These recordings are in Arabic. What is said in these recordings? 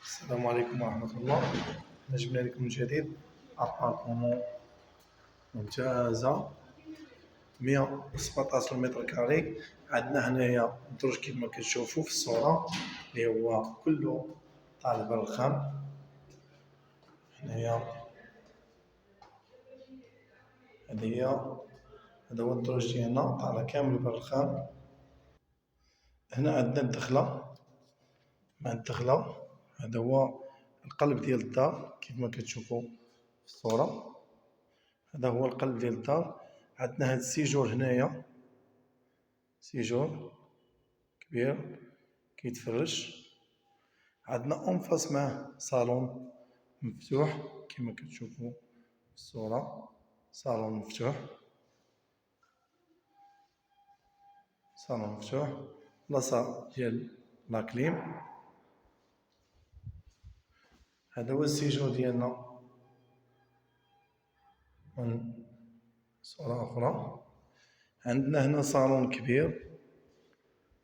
السلام عليكم ورحمة الله. جبنا لكم من جديد أبارتمون ممتازة 117 متر كاري. عندنا هنايا الدرج كما كتشوفوا في الصورة اللي هو كله تاع البرخام. هنايا هذا هو الدرج ديالنا طالع كامل بالرخام. هنا عندنا الدخلة. مع الدخلة هذا هو القلب ديال الدار كيف كتشوفوا في الصورة. هذا هو القلب ديال الدار. عندنا هاد السيجور هنايا، سيجور كبير كيتفرش. عندنا اونفاس معاه صالون مفتوح كما كتشوفوا في الصورة. صالون مفتوح، صالون مفتوح، بلاصة ديال لاكليم. هذا هو السيجور ديالنا من صورة أخرى. عندنا هنا صالون كبير،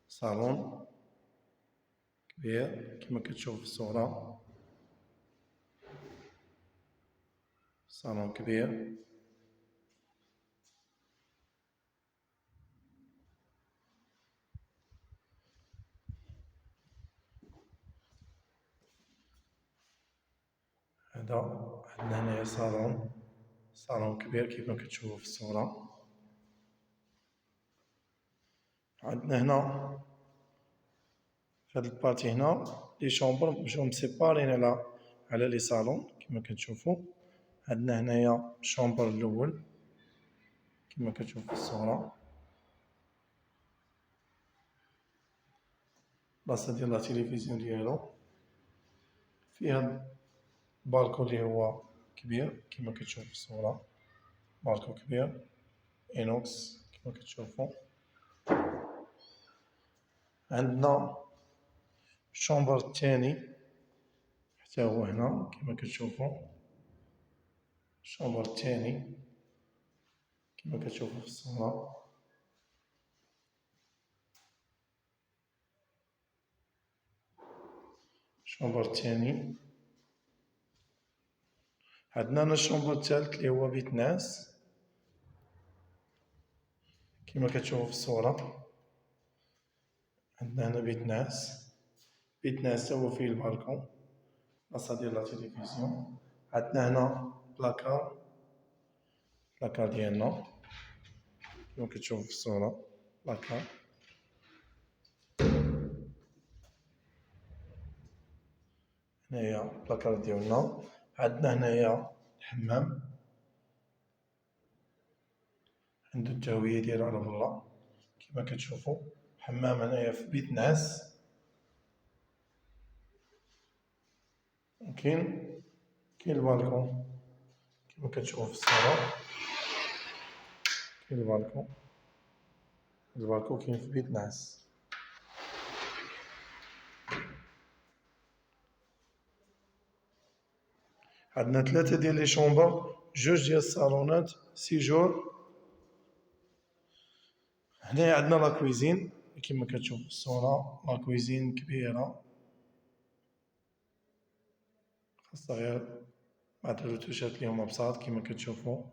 صالون كبير كما كتشوف في الصورة. صالون كبير. هذا عندنا هنايا صالون، صالون كبير كيما كتشوفوا في الصورة. عندنا هنا في هاد البارتي هنا لي شومبر مشاو مسيبارين على لي صالون كيما كتشوفوا. عندنا هنايا الشومبر الأول كيما كتشوف في الصورة، بلاصة ديال لا تيليفزيون ديالو. فيها بالكو اللي هو كبير كيما كتشوف في الصورة، بالكو كبير إينوكس كيما كتشوفوا. عندنا الشومبر الثاني حتى هو هنا كيما كتشوفوا. الشومبر الثاني كيما كتشوفوا في الصورة. الشومبر الثاني. عندنا هنا الشومبر الثالث اللي هو بيت ناس كيما كتشوفوا في الصورة. عندنا هنا بيت ناس، بيت ناس هو فيه البالكون، بلاصة ديال لا تيليفزيون. عندنا هنا بلاكار، بلاكار ديالنا كيما كتشوفوا في الصورة، بلاكار. هنايا بلاكار ديالنا. عندنا هنايا الحمام، عندو التهوية ديالو على برا كيما كتشوفوا. حمام هنايا في بيت ناس. كاين البالكون كيما كتشوفوا في الصورة. كاين البالكون، البالكون كاين في بيت ناس. عندنا 3 ديال لي شومبر، 2 ديال الصالونات، سيجور. هنايا عندنا لا كويزين كيما كتشوف في الصورة، لا كويزين كبيرة خاصها غير بعض الروتوشات اللي هما بساط كيما كتشوفوا.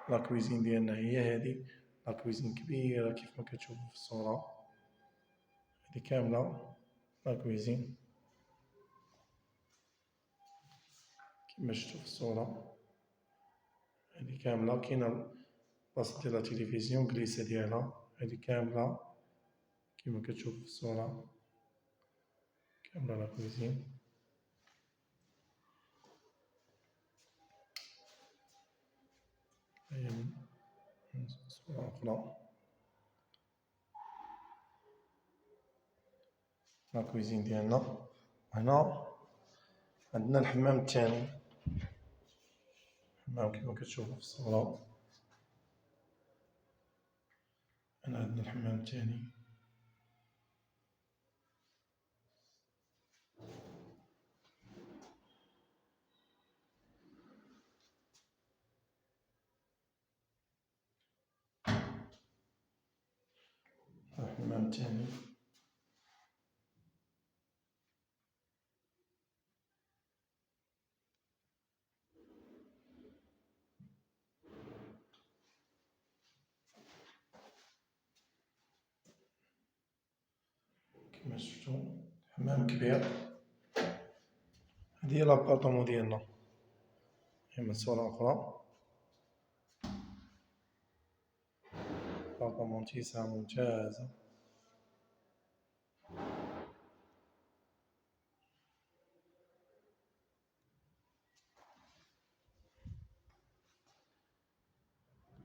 لا كويزين ديالنا هي هادي، لا كويزين كبيرة كيف ما كتشوفوا في الصورة. هادي كاملة لا كويزين كيما شفتوا في الصورة. هادي كاملة كاينة بلاصة ديال لا تيليفزيون كليسة ديالها. هادي كاملة كيما كتشوف في الصورة، كاملة لا كويزين. هاهي من صورة أخرى لا كويزين ديالنا. هنا عندنا الحمام الثاني، الحمام كيما كتشوفوا في الصورة. هنا عندنا الحمام الثاني. الحمام الثاني. كيما شفتو حمام كبير. هادي هي لابارطمون ديالنا. كاين صورة أخرى. لابارطمون تيسع ممتازة.